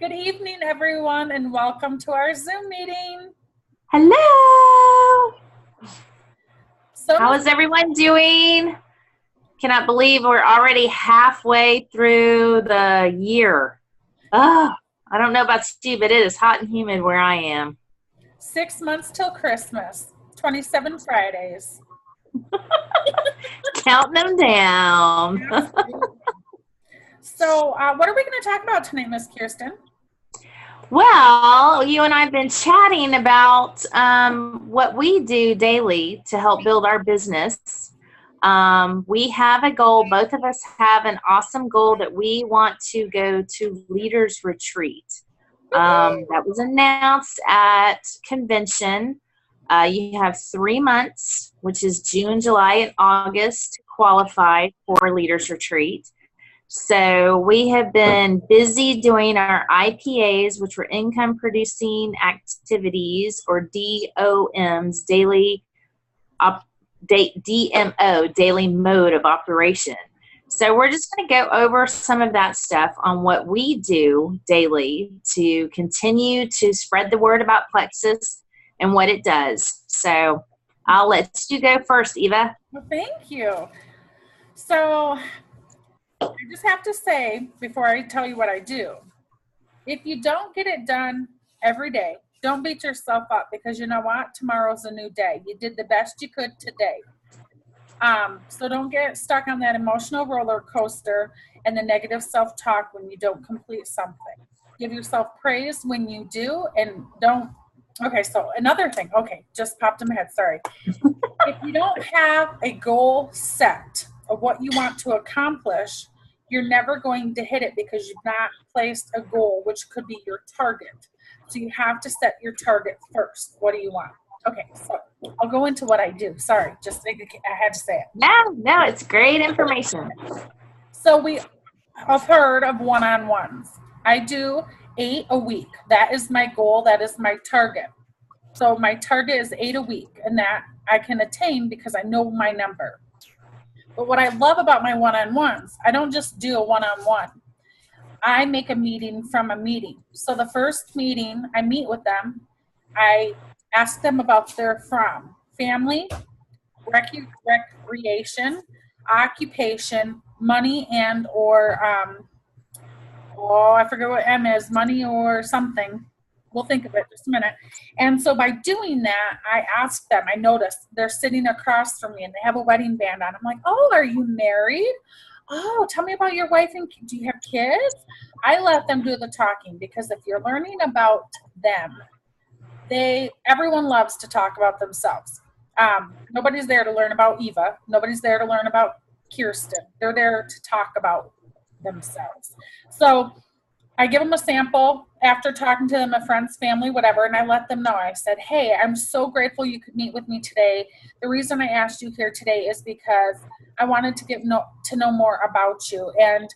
Good evening, everyone, and welcome to our Zoom meeting. Hello. So, How is everyone doing? Cannot believe we're already halfway through the year. Oh, I don't know about you, but it is hot and humid where I am. 6 months till Christmas, 27 Fridays. Counting them down. So, what are we going to talk about tonight, Miss Kirsten? Well, you and I have been chatting about what we do daily to help build our business. We have a goal. Both of us have an awesome goal that we want to go to Leaders Retreat. That was announced at convention. You have 3 months, which is June, July, and August, to qualify for Leaders Retreat. So we have been busy doing our IPAs, which were income producing activities, or DOMs, DMO, daily mode of operation. So we're just going to go over some of that stuff on what we do daily to continue to spread the word about Plexus and what it does. So I'll let you go first, Eva. Well, thank you. So, I just have to say, before I tell you what I do, if you don't get it done every day, don't beat yourself up, because you know what? Tomorrow's a new day. You did the best you could today. So don't get stuck on that emotional roller coaster and the negative self-talk when you don't complete something. Give yourself praise when you do, and don't. Okay, so another thing. Okay, just popped in my head. Sorry. If you don't have a goal set of what you want to accomplish, you're never going to hit it, because you've not placed a goal, which could be your target. So you have to set your target first. What do you want? Okay, so I'll go into what I do. Sorry, just I had to say it. No, it's great information. So we have heard of one-on-ones. I do 8 a week. That is my goal. That is my target. So my target is 8 a week, and that I can attain because I know my number. But what I love about my one-on-ones, I don't just do a one-on-one. I make a meeting from a meeting. So the first meeting, I meet with them. I ask them about their from family, recreation, occupation, money, and or I forget what M is, money or something. We'll think of it just a minute. And so by doing that, I ask them, I notice they're sitting across from me and they have a wedding band on. I'm like, oh, are you married? Oh, tell me about your wife, and do you have kids? I let them do the talking, because if you're learning about them, everyone loves to talk about themselves. Nobody's there to learn about Eva. Nobody's there to learn about Kirsten. They're there to talk about themselves. So I give them a sample after talking to them, a friend's family, whatever, and I let them know. I said, hey, I'm so grateful you could meet with me today. The reason I asked you here today is because I wanted to get to know more about you. And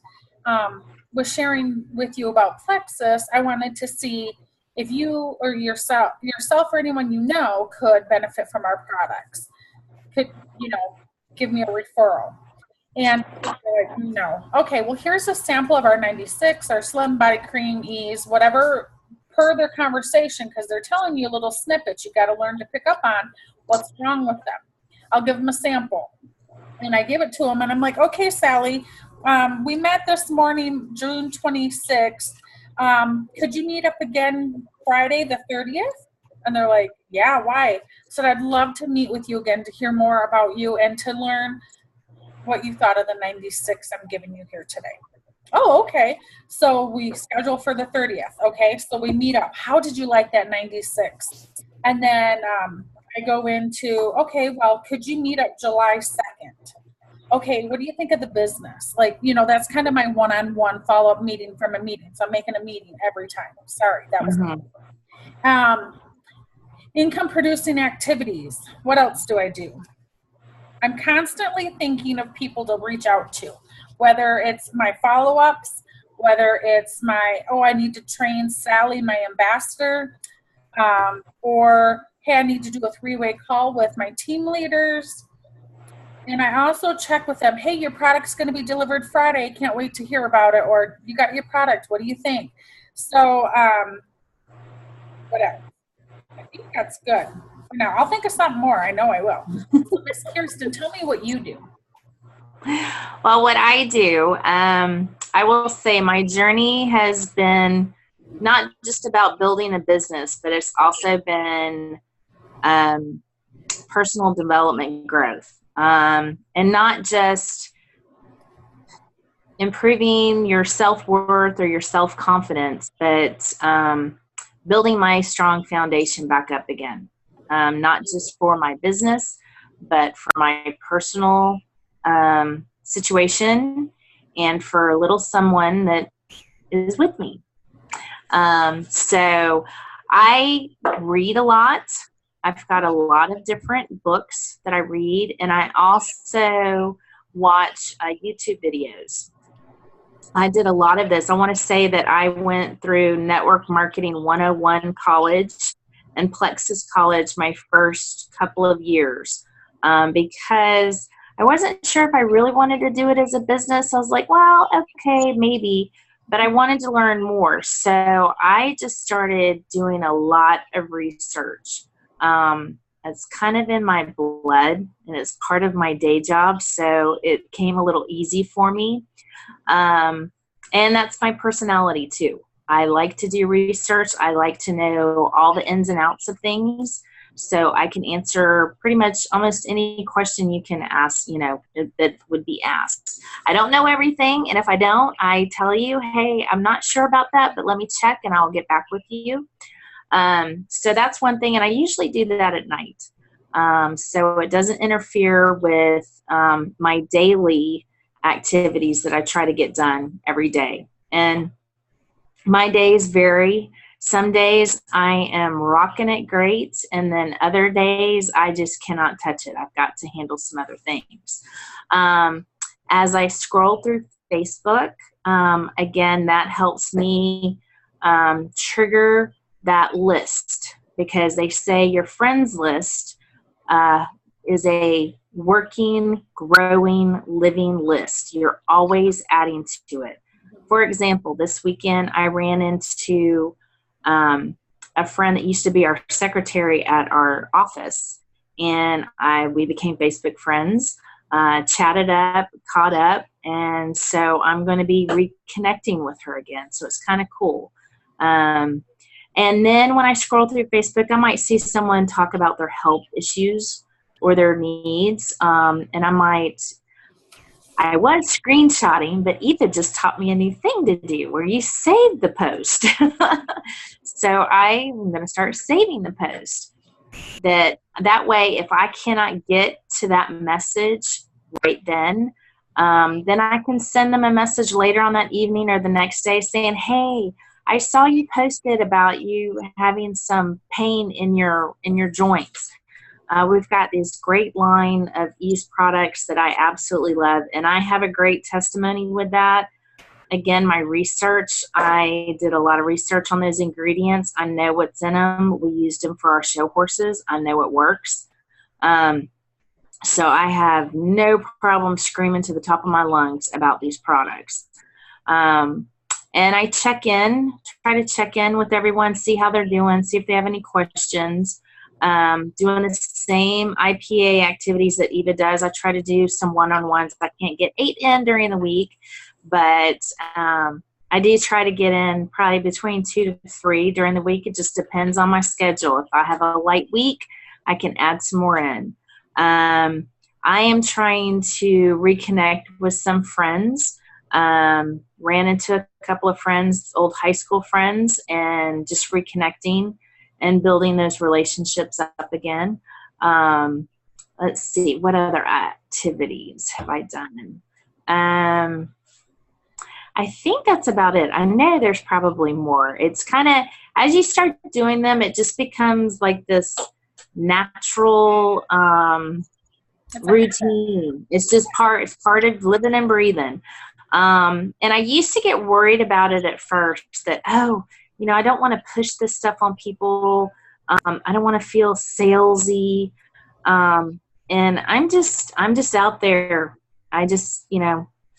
with sharing with you about Plexus, I wanted to see if you or yourself or anyone you know could benefit from our products. Could, give me a referral. And like, no. Okay, well, here's a sample of our 96, our Slim Body Cream Ease, whatever, per their conversation, because they're telling you little snippets. You got to learn to pick up on what's wrong with them. I'll give them a sample. And I give it to them, and I'm like, okay, Sally, we met this morning, June 26th. Could you meet up again Friday the 30th? And they're like, yeah, why? I said, I'd love to meet with you again to hear more about you and to learn what you thought of the 96 I'm giving you here today. Oh, okay. So we schedule for the 30th. Okay, so we meet up. How did you like that 96? And then I go into, okay, well, could you meet up July 2nd? Okay, what do you think of the business? Like, that's kind of my one-on-one follow-up meeting from a meeting. So I'm making a meeting every time. Sorry, that was income producing activities. What else do I do? I'm constantly thinking of people to reach out to, whether it's my follow-ups, whether it's I need to train Sally, my ambassador, or, hey, I need to do a 3-way call with my team leaders. And I also check with them, hey, your product's going to be delivered Friday. Can't wait to hear about it. Or, you got your product. What do you think? So, what else? I think that's good. For now, I'll think of something more. I know I will. So, Miss Kirsten, tell me what you do. Well, what I do, I will say my journey has been not just about building a business, but it's also been personal development growth. And not just improving your self-worth or your self-confidence, but building my strong foundation back up again. Not just for my business, but for my personal situation and for a little someone that is with me. So I read a lot. I've got a lot of different books that I read, and I also watch YouTube videos. I did a lot of this. I want to say that I went through Network Marketing 101 college and Plexus College my first couple of years because I wasn't sure if I really wanted to do it as a business. I was like, well, okay, maybe, but I wanted to learn more. So I just started doing a lot of research. It's kind of in my blood and it's part of my day job. So it came a little easy for me. And that's my personality too. I like to do research. I like to know all the ins and outs of things. So I can answer pretty much almost any question you can ask, that would be asked. I don't know everything. And if I don't, I tell you, hey, I'm not sure about that, but let me check and I'll get back with you. So that's one thing. And I usually do that at night. So it doesn't interfere with my daily activities that I try to get done every day. And my days vary. Some days I am rocking it great, and then other days I just cannot touch it. I've got to handle some other things. As I scroll through Facebook, again, that helps me trigger that list, because they say your friends list is a working, growing, living list. You're always adding to it. For example, this weekend I ran into a friend that used to be our secretary at our office, and we became Facebook friends, chatted up, caught up, and so I'm going to be reconnecting with her again. So it's kind of cool. And then when I scroll through Facebook, I might see someone talk about their health issues or their needs, and I was screenshotting, but Eva just taught me a new thing to do where you save the post. So I'm going to start saving the post. That way, if I cannot get to that message right then I can send them a message later on that evening or the next day saying, hey, I saw you posted about you having some pain in your joints. We've got this great line of Ease products that I absolutely love, and I have a great testimony with that. Again, my research, I did a lot of research on those ingredients. I know what's in them. We used them for our show horses. I know it works. So I have no problem screaming to the top of my lungs about these products. And I try to check in with everyone, see how they're doing, see if they have any questions. Doing the same IPA activities that Eva does. I try to do some one-on-ones. I can't get 8 in during the week, but I do try to get in probably between 2 to 3 during the week. It just depends on my schedule. If I have a light week, I can add some more in. I am trying to reconnect with some friends. Ran into a couple of friends, old high school friends, and just reconnecting and building those relationships up again. Let's see, what other activities have I done? I think that's about it. I know there's probably more. It's kind of, as you start doing them, it just becomes like this natural routine. It's just part of living and breathing. And I used to get worried about it at first that, I don't want to push this stuff on people. I don't want to feel salesy. And I'm just out there. I just,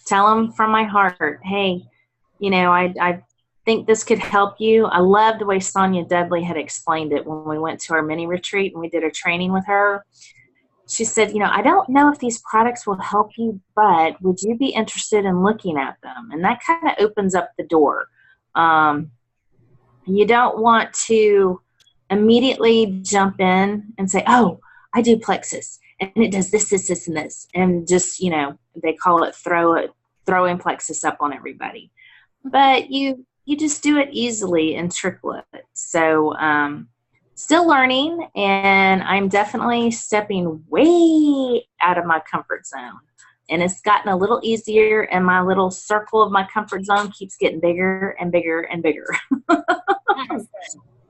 tell them from my heart, hey, I think this could help you. I love the way Sonia Dudley had explained it when we went to our mini retreat and we did a training with her. She said, I don't know if these products will help you, but would you be interested in looking at them? And that kind of opens up the door. You don't want to immediately jump in and say, oh, I do Plexus and it does this, this, this, and this. And just, they call it throwing Plexus up on everybody. But you just do it easily and trickle it. So, still learning, and I'm definitely stepping way out of my comfort zone. And it's gotten a little easier, and my little circle of my comfort zone keeps getting bigger and bigger and bigger.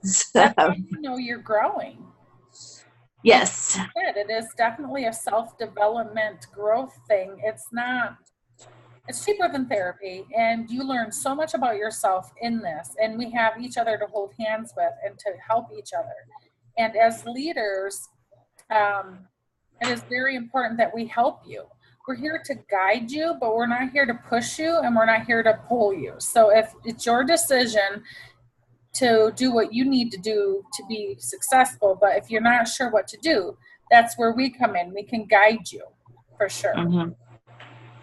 So, that's how you know you're growing. Yes. It is definitely a self-development growth thing. It's cheaper than therapy, and you learn so much about yourself in this, and we have each other to hold hands with and to help each other. And as leaders, it is very important that we help you. We're here to guide you, but we're not here to push you, and we're not here to pull you. So if it's your decision to do what you need to do to be successful, but if you're not sure what to do, that's where we come in. We can guide you for sure. Mm-hmm.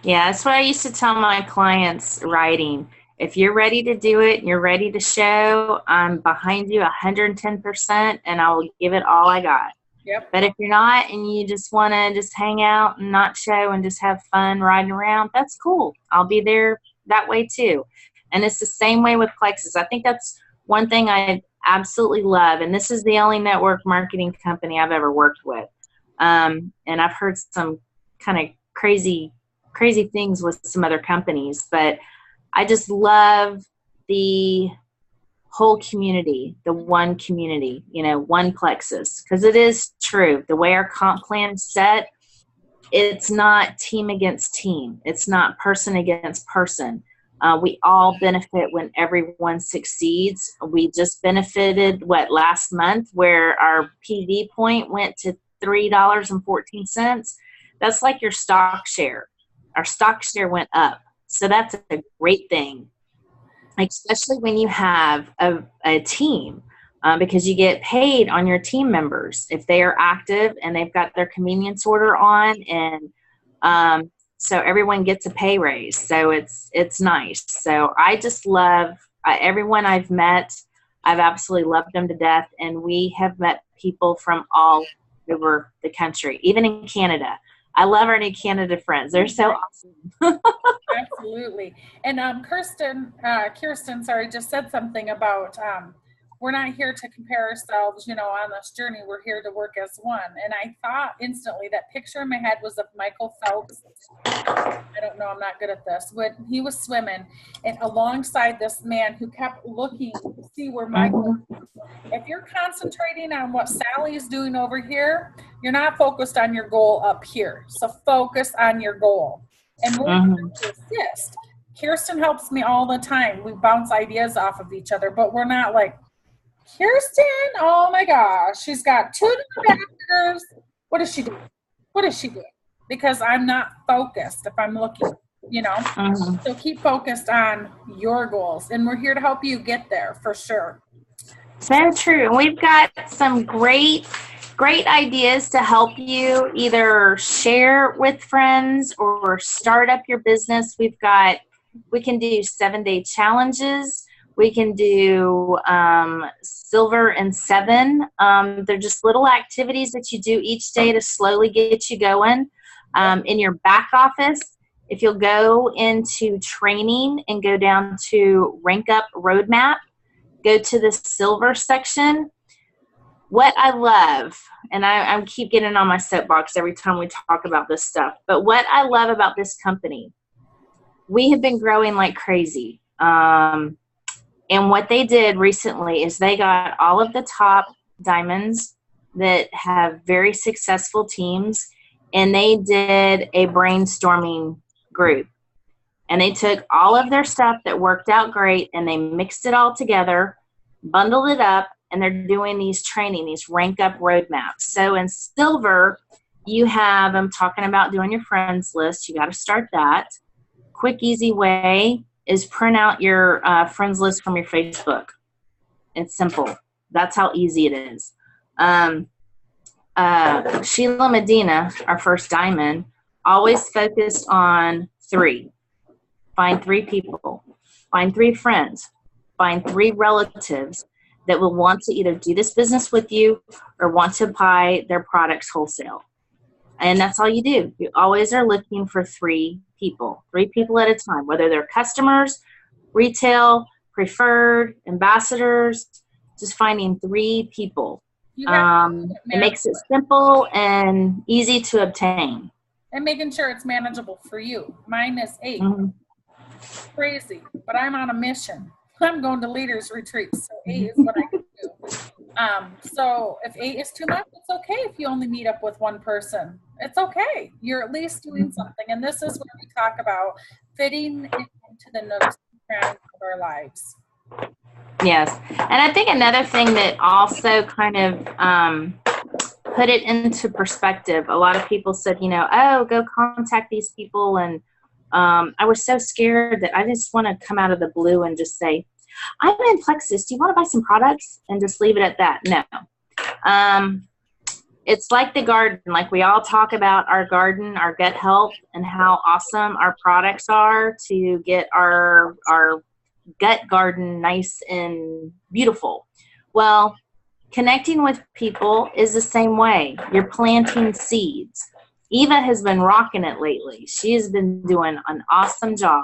Yeah, that's what I used to tell my clients writing. If you're ready to do it and you're ready to show, I'm behind you 110%, and I will give it all I got. Yep. But if you're not and you just want to just hang out and not show and just have fun riding around, that's cool. I'll be there that way too. And it's the same way with Plexus. I think that's one thing I absolutely love. And this is the only network marketing company I've ever worked with. And I've heard some kind of crazy things with some other companies, but I just love the whole community, the one community, one Plexus, because it is true. The way our comp plan is set, it's not team against team. It's not person against person. We all benefit when everyone succeeds. We just benefited, last month, where our PV point went to $3.14. That's like your stock share. Our stock share went up. So that's a great thing, especially when you have a team, because you get paid on your team members if they are active and they've got their convenience order on, and so everyone gets a pay raise. So it's nice. So I just love everyone I've met. I've absolutely loved them to death, and we have met people from all over the country, even in Canada. I love our new Canada friends. They're so awesome. Absolutely. And Kirsten, just said something about we're not here to compare ourselves, on this journey. We're here to work as one. And I thought instantly that picture in my head was of Michael Phelps. I don't know, I'm not good at this. When he was swimming and alongside this man who kept looking to see where Michael, if you're concentrating on what Sally is doing over here, you're not focused on your goal up here. So focus on your goal. And we're here to assist. Kirsten helps me all the time. We bounce ideas off of each other, but we're not like, Kirsten, oh my gosh, she's got 2 new ambassadors. What is she doing? What is she doing? Because I'm not focused if I'm looking, So keep focused on your goals, and we're here to help you get there for sure. So true. And we've got some great ideas to help you either share with friends or start up your business. We can do 7-day challenges. We can do Silver and 7. They're just little activities that you do each day to slowly get you going. In your back office, if you'll go into training and go down to Rank Up Roadmap, go to the Silver section. What I love, and I keep getting on my soapbox every time we talk about this stuff, but what I love about this company, we have been growing like crazy. And what they did recently is they got all of the top diamonds that have very successful teams, and they did a brainstorming group. And they took all of their stuff that worked out great, and they mixed it all together, bundled it up, and they're doing these rank up roadmaps. So in Silver, you have them talking about doing your friends list. You got to start that. Quick, easy way is print out your friends list from your Facebook. It's simple. That's how easy it is. Sheila Medina, our first diamond, always focused on 3. Find 3 people. Find 3 friends. Find 3 relatives that will want to either do this business with you or want to buy their products wholesale. And that's all you do. You always are looking for 3 people at a time, whether they're customers, retail, preferred, ambassadors, just finding 3 people. It makes it simple and easy to obtain. And making sure it's manageable for you. Mine is 8. Mm-hmm. Crazy, but I'm on a mission. I'm going to leaders retreats, so 8 is what I can do. So if 8 is too much, it's okay if you only meet up with one person. It's okay. You're at least doing something. And this is where we talk about fitting into the nooks and crannies of our lives. Yes. And I think another thing that also kind of put it into perspective, a lot of people said, oh, go contact these people. And I was so scared that I just want to come out of the blue and just say, I'm in Plexus. Do you want to buy some products? And just leave it at that. No. It's like the garden. Like we all talk about our garden, our gut health, and how awesome our products are to get our gut garden nice and beautiful. Well, connecting with people is the same way. You're planting seeds. Eva has been rocking it lately. She has been doing an awesome job.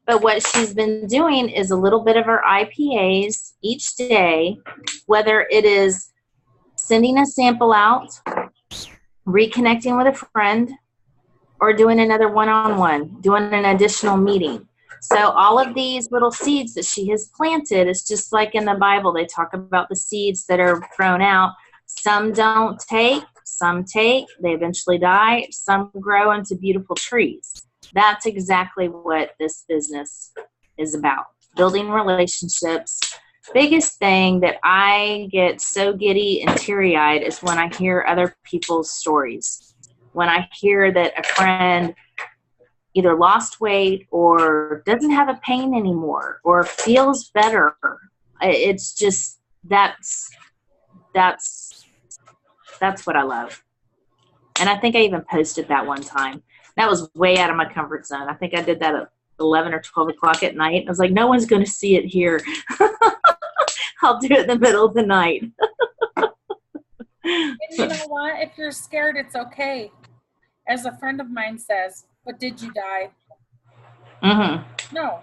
But what she's been doing is a little bit of her IPAs each day, whether it is sending a sample out, reconnecting with a friend, or doing another one-on-one, doing an additional meeting. So all of these little seeds that she has planted, is just like in the Bible. They talk about the seeds that are thrown out. Some don't take, some take, they eventually die, some grow into beautiful trees. That's exactly what this business is about, building relationships. Biggest thing that I get so giddy and teary-eyed is when I hear other people's stories. When I hear that a friend either lost weight or doesn't have a pain anymore or feels better. It's just, that's what I love. And I think I even posted that one time. That was way out of my comfort zone. I think I did that at 11 or 12 o'clock at night. I was like, no one's going to see it here. I'll do it in the middle of the night. And you know what? If you're scared, it's okay. As a friend of mine says, but did you die? Mm-hmm. No.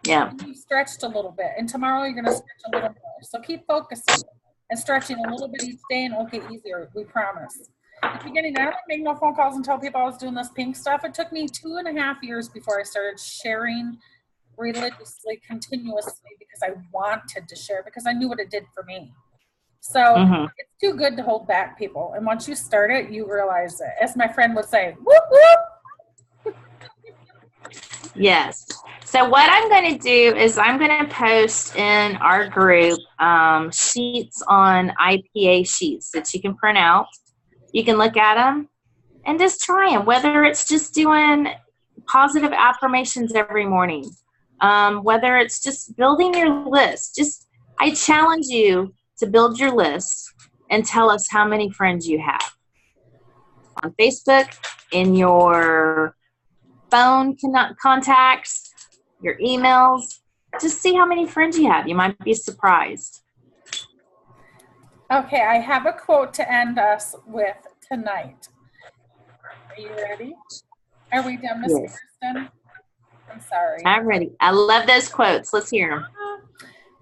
Yeah. You stretched a little bit, and tomorrow you're going to stretch a little more. So keep focusing and stretching a little bit each day, and it'll get easier. We promise. At the beginning, I didn't make no phone calls and tell people I was doing this pink stuff. It took me 2.5 years before I started sharing religiously, continuously, because I wanted to share, because I knew what it did for me. So It's too good to hold back, people. And once you start it, you realize it. As my friend would say, whoop, whoop. Yes. So what I'm going to do is I'm going to post in our group sheets on IPA sheets that you can print out. You can look at them and just try them, whether it's just doing positive affirmations every morning, whether it's just building your list. I challenge you to build your list and tell us how many friends you have on Facebook, in your phone contacts, your emails. Just see how many friends you have. You might be surprised. Okay, I have a quote to end us with tonight. Are you ready? Are we done, Miss Yes. Kirsten? I'm sorry. I'm ready. I love those quotes. Let's hear them.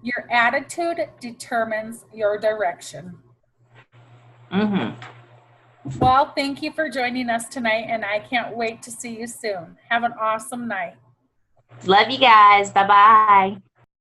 Your attitude determines your direction. Well, thank you for joining us tonight, and I can't wait to see you soon. Have an awesome night. Love you guys. Bye-bye.